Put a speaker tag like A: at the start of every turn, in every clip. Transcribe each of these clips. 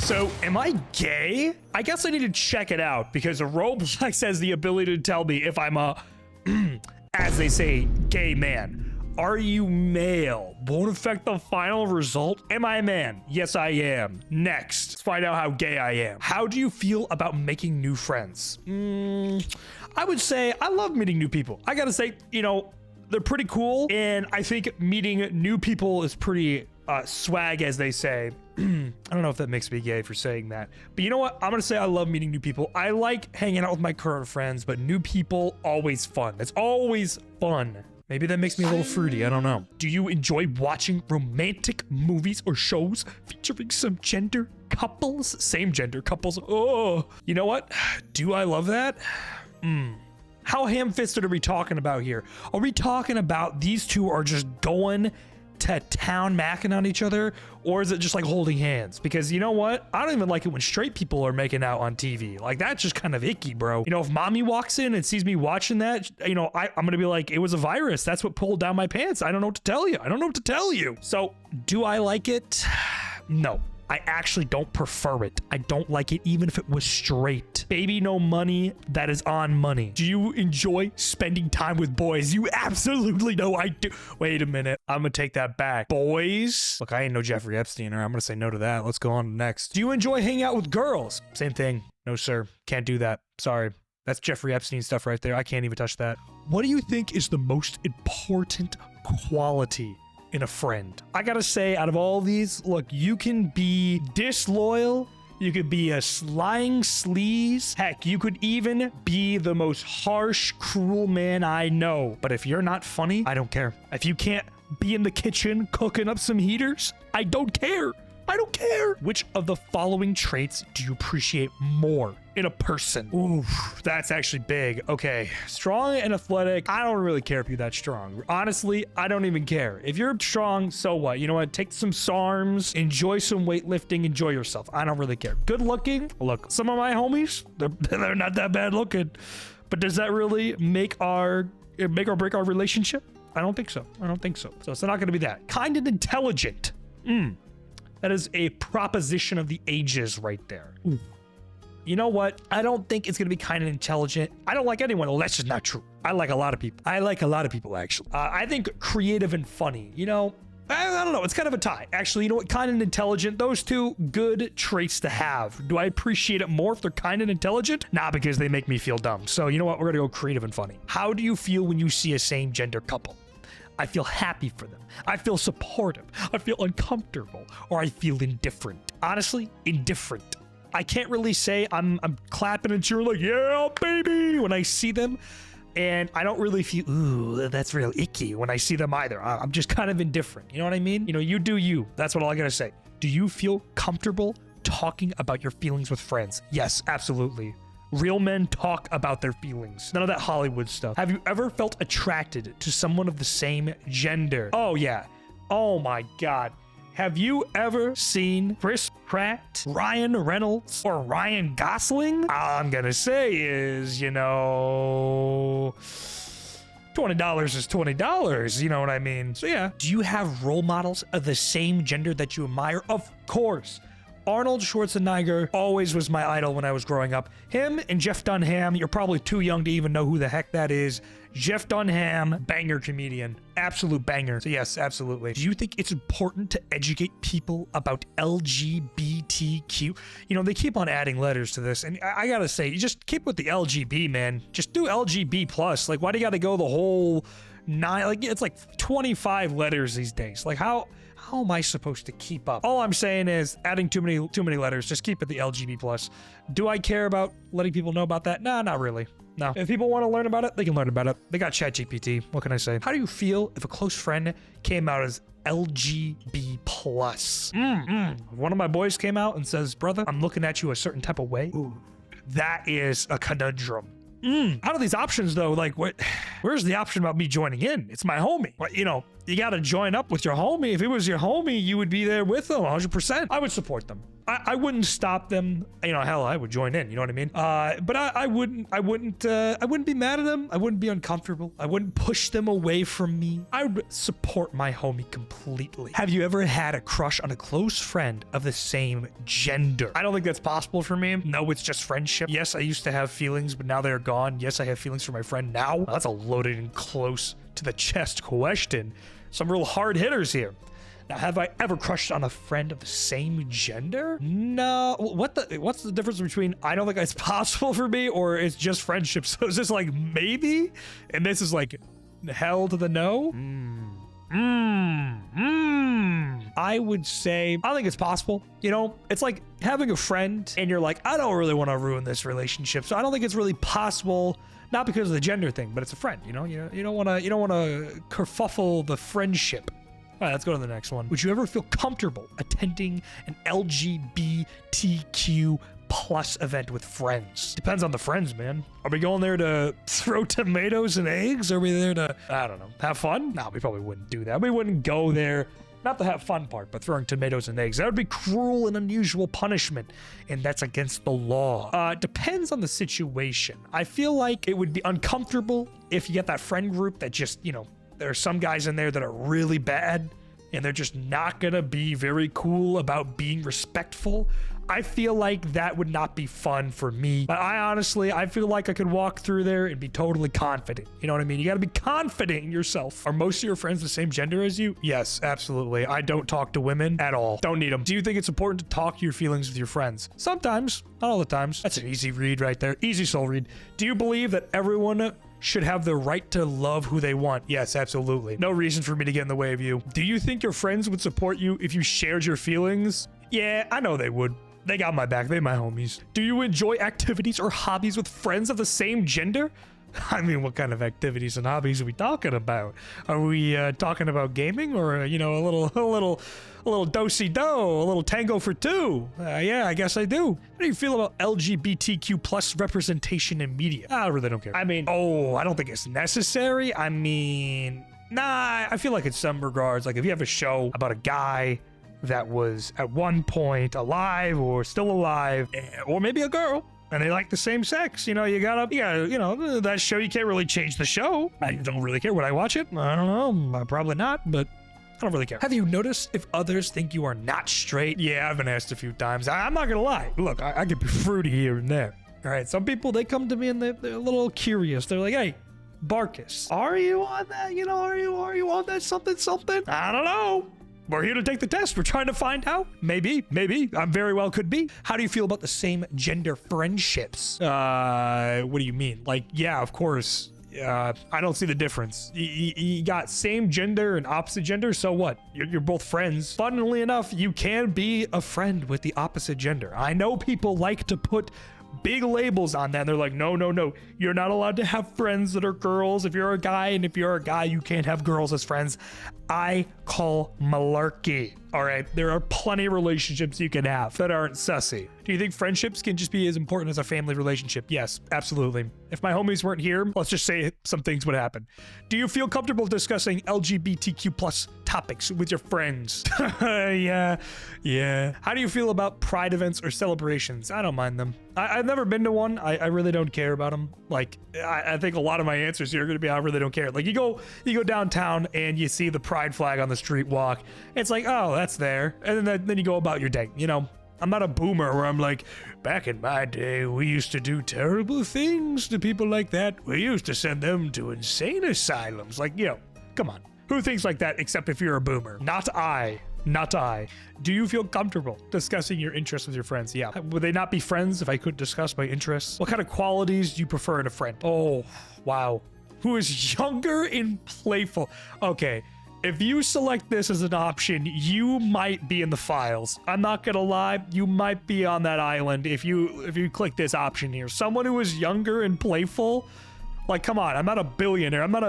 A: So, am I gay? I guess I need to check it out because Roblox has the ability to tell me if I'm a, as they say, gay man. Are you male? Won't affect the final result. Am I a man? Yes, I am. Next, let's find out how gay I am. How do you feel about making new friends? I would say I love meeting new people. I gotta say, you know, they're pretty cool. And I think meeting new people is pretty swag, as they say. I don't know if that makes me gay for saying that, but you know what? I'm gonna say I love meeting new people. I like hanging out with my current friends, but new people, always fun. It's always fun. Maybe that makes me a little fruity, I don't know. Do you enjoy watching romantic movies or shows featuring some gender couples? Same gender couples. Oh, you know what? Do I love that? How ham-fisted are we talking about here? Are we talking about these two are just going to town macking on each other, or is it just like holding hands? Because you know what, I don't even like it when straight people are making out on TV. Like, that's just kind of icky, bro. You know, if mommy walks in and sees me watching that, you know, I'm gonna be like, it was a virus, that's what pulled down my pants. I don't know what to tell you. I don't know what to tell you. So do I like it? No, I actually don't prefer it. I don't like it even if it was straight. Baby, no money, that is on money. Do you enjoy spending time with boys? You absolutely know I do. Wait a minute, I'm gonna take that back. Boys? Look, I ain't no Jeffrey Epstein, or I'm gonna say no to that. Let's go on to next. Do you enjoy hanging out with girls? Same thing. No, sir. Can't do that. Sorry. That's Jeffrey Epstein stuff right there. I can't even touch that. What do you think is the most important quality in a friend? I gotta say, out of all these, look, you can be disloyal, you could be a lying sleaze, heck, you could even be the most harsh, cruel man I know. But if you're not funny, I don't care. If you can't be in the kitchen cooking up some heaters, I don't care. I don't care. Which of the following traits do you appreciate more in a person? Ooh, that's actually big. Okay, strong and athletic. I don't really care if you're that strong. Honestly, I don't even care. If you're strong, so what? You know what? Take some SARMs, enjoy some weightlifting, enjoy yourself. I don't really care. Good looking? Look, some of my homies, they're not that bad looking. But does that really make or break our relationship? I don't think so. I don't think so. So it's not going to be that. Kind and intelligent. That is a proposition of the ages right there. Ooh. You know what? I don't think it's going to be kind and intelligent. I don't like anyone. Well, that's just not true. I like a lot of people. I like a lot of people, actually. I think creative and funny, you know, I don't know. It's kind of a tie. Actually, you know what? Kind and intelligent, those two good traits to have. Do I appreciate it more if they're kind and intelligent? Nah, because they make me feel dumb. So you know what? We're going to go creative and funny. How do you feel when you see a same gender couple? I feel happy for them. I feel supportive. I feel uncomfortable, or I feel indifferent. Honestly, indifferent. I can't really say I'm clapping and cheering like, yeah, baby, when I see them. And I don't really feel, ooh, that's real icky when I see them either. I'm just kind of indifferent. You know what I mean? You know, you do you. That's what all I gotta say. Do you feel comfortable talking about your feelings with friends? Yes, absolutely. Real men talk about their feelings. None of that Hollywood stuff. Have you ever felt attracted to someone of the same gender? Oh, yeah. Oh, my God. Have you ever seen Chris Pratt, Ryan Reynolds, or Ryan Gosling? All I'm gonna say is, you know, $20 is $20. You know what I mean? So, yeah. Do you have role models of the same gender that you admire? Of course. Arnold Schwarzenegger always was my idol when I was growing up. Him and Jeff Dunham, you're probably too young to even know who the heck that is. Jeff Dunham, banger comedian, absolute banger. So yes, absolutely. Do you think it's important to educate people about LGBTQ? You know, they keep on adding letters to this, and I gotta say, you just keep with the LGB, man. Just do LGB plus. Like, why do you gotta go the whole 9? Like, it's like 25 letters these days. Like, how am I supposed to keep up? All I'm saying is adding too many letters. Just keep it the LGB plus. Do I care about letting people know about that? Nah, not really. No. If people want to learn about it, they can learn about it. They got ChatGPT. What can I say? How do you feel if a close friend came out as LGB plus? One of my boys came out and says, brother, I'm looking at you a certain type of way. Ooh, that is a conundrum. Out of these options though, like where's the option about me joining in? It's my homie. But, you know, you got to join up with your homie. If it was your homie, you would be there with them 100%. I would support them. I wouldn't stop them. You know, hell, I would join in. You know what I mean? But I wouldn't be mad at them. I wouldn't be uncomfortable. I wouldn't push them away from me. I would support my homie completely. Have you ever had a crush on a close friend of the same gender? I don't think that's possible for me. No, it's just friendship. Yes, I used to have feelings, but now they're gone. Yes, I have feelings for my friend now. Well, that's a loaded and close to the chest question. Some real hard hitters here. Now, have I ever crushed on a friend of the same gender? No. What's the difference between I don't think it's possible for me or it's just friendship? So is this like maybe? And this is like hell to the no? I would say, I think it's possible. You know, it's like having a friend and you're like, I don't really want to ruin this relationship. So I don't think it's really possible. Not because of the gender thing, but it's a friend, you know? You don't want to kerfuffle the friendship. All right, let's go to the next one. Would you ever feel comfortable attending an LGBTQ plus event with friends? Depends on the friends, man. Are we going there to throw tomatoes and eggs? Are we there to, I don't know, have fun? No, we probably wouldn't do that. We wouldn't go there, not the have fun part, but throwing tomatoes and eggs. That would be cruel and unusual punishment, and that's against the law. Depends on the situation. I feel like it would be uncomfortable if you get that friend group that just, you know, there are some guys in there that are really bad and they're just not gonna be very cool about being respectful. I feel like that would not be fun for me. But I feel like I could walk through there and be totally confident. You know what I mean? You gotta be confident in yourself. Are most of your friends the same gender as you? Yes, absolutely. I don't talk to women at all. Don't need them. Do you think it's important to talk your feelings with your friends? Sometimes, not all the times. That's an easy read right there. Easy soul read. Do you believe that everyone should have the right to love who they want? Yes, absolutely. No reason for me to get in the way of you. Do you think your friends would support you if you shared your feelings? Yeah, I know they would. They got my back. They're my homies. Do you enjoy activities or hobbies with friends of the same gender? I mean, what kind of activities and hobbies are we talking about? Are we talking about gaming or, you know, a little do-si-do, a little tango for two? Yeah, I guess I do. How do you feel about LGBTQ plus representation in media? I really don't care. I mean, I don't think it's necessary. I mean, nah, I feel like in some regards, like if you have a show about a guy that was at one point alive or still alive, or maybe a girl, and they like the same sex, you know, you gotta, you know, that show, you can't really change the show. I don't really care. Would I watch it? I don't know. Probably not, but I don't really care. Have you noticed if others think you are not straight? Yeah, I've been asked a few times. I'm not gonna lie. Look, I could be fruity here and there. All right, some people, they come to me and they're a little curious. They're like, hey, Barkus, are you on that? You know, are you on that something? I don't know. We're here to take the test. We're trying to find out. Maybe. I very well could be. How do you feel about the same gender friendships? What do you mean? Like, yeah, of course. I don't see the difference. You got same gender and opposite gender, so what? You're both friends. Funnily enough, you can be a friend with the opposite gender. I know people like to put big labels on that. They're like, no. You're not allowed to have friends that are girls if you're a guy, and if you're a guy, you can't have girls as friends. I call malarkey. All right, there are plenty of relationships you can have that aren't sussy. Do you think friendships can just be as important as a family relationship? Yes, absolutely. If my homies weren't here, let's just say some things would happen. Do you feel comfortable discussing LGBTQ plus topics with your friends? Yeah. How do you feel about pride events or celebrations? I don't mind them. I've never been to one. I really don't care about them. Like, I think a lot of my answers here are going to be, I really don't care. Like, you go downtown and you see the pride flag on the street walk. It's like, oh, that's there. And then you go about your day. You know, I'm not a boomer where I'm like, back in my day, we used to do terrible things to people like that. We used to send them to insane asylums. Like, you know, come on. Who thinks like that except if you're a boomer? Not I. Do you feel comfortable discussing your interests with your friends? Yeah. Would they not be friends if I could discuss my interests? What kind of qualities do you prefer in a friend? Oh, wow. Who is younger and playful? Okay. If you select this as an option, you might be in the files. I'm not gonna lie, you might be on that island if you click this option here. Someone who is younger and playful. Like, come on, I'm not a billionaire. I'm not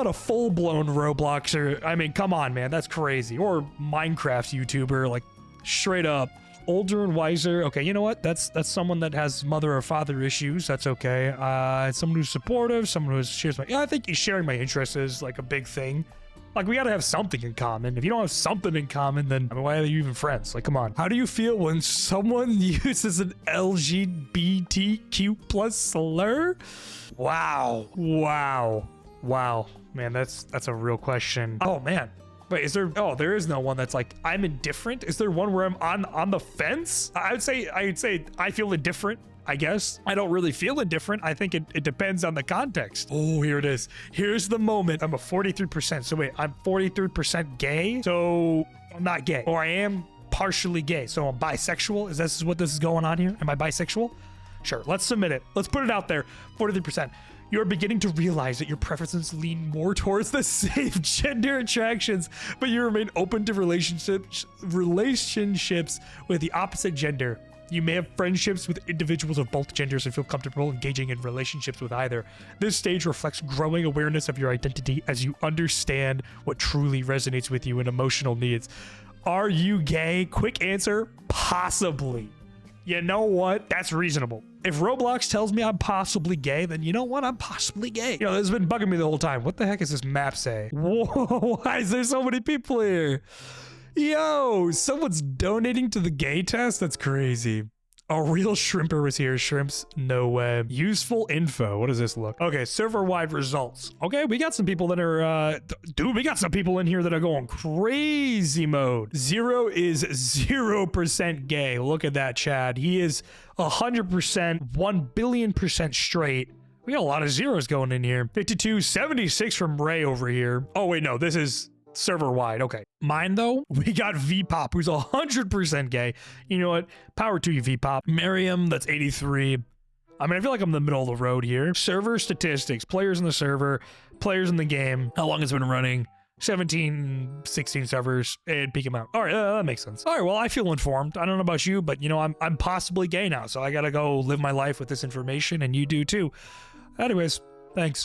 A: a full-blown Robloxer. I mean, come on, man, that's crazy. Or Minecraft YouTuber, like, straight up. Older and wiser. Okay, you know what? That's someone that has mother or father issues. That's okay. Someone who's supportive, someone who shares my... Yeah, I think sharing my interests is, like, a big thing. Like, we gotta have something in common. If you don't have something in common, then I mean, why are you even friends? Like, come on. How do you feel when someone uses an LGBTQ plus slur? Wow. Man, that's a real question. Oh man. Wait, is there? Oh, there is no one that's like, I'm indifferent. Is there one where I'm on the fence? I'd say I feel indifferent. I guess I don't really feel indifferent. I think it depends on the context. Oh, here it is. Here's the moment. I'm a 43%. So wait, I'm 43% gay. So I'm not gay, or I am partially gay. So I'm bisexual. Is this what this is going on here? Am I bisexual? Sure. Let's submit it. Let's put it out there. 43%. You're beginning to realize that your preferences lean more towards the same gender attractions, but you remain open to relationships with the opposite gender. You may have friendships with individuals of both genders and feel comfortable engaging in relationships with either. This stage reflects growing awareness of your identity as you understand what truly resonates with you and emotional needs. Are you gay? Quick answer, possibly. You know what? That's reasonable. If Roblox tells me I'm possibly gay, then you know what? I'm possibly gay. You know, this has been bugging me the whole time. What the heck is this map say? Whoa, why is there so many people here? Yo, someone's donating to the gay test? That's crazy. A real shrimper was here. Shrimps, no way. Useful info. What does this look? Okay, server-wide results. Okay, we got some people that are, dude, we got some people in here that are going crazy mode. 0 is 0% gay. Look at that, Chad. He is 100%, 1,000,000,000% straight. We got a lot of zeros going in here. 52, 76 from Ray over here. Oh, wait, no, this is server wide. Okay. Mine though, we got VPop, who's 100% gay. You know what? Power to you, VPop. Miriam, that's 83. I mean, I feel like I'm in the middle of the road here. Server statistics, players in the server, players in the game, how long it's been running. 17, 16 servers, and peek them out. All right, that makes sense. All right, well, I feel informed. I don't know about you, but you know, I'm possibly gay now, so I gotta go live my life with this information, and you do too. Anyways, thanks.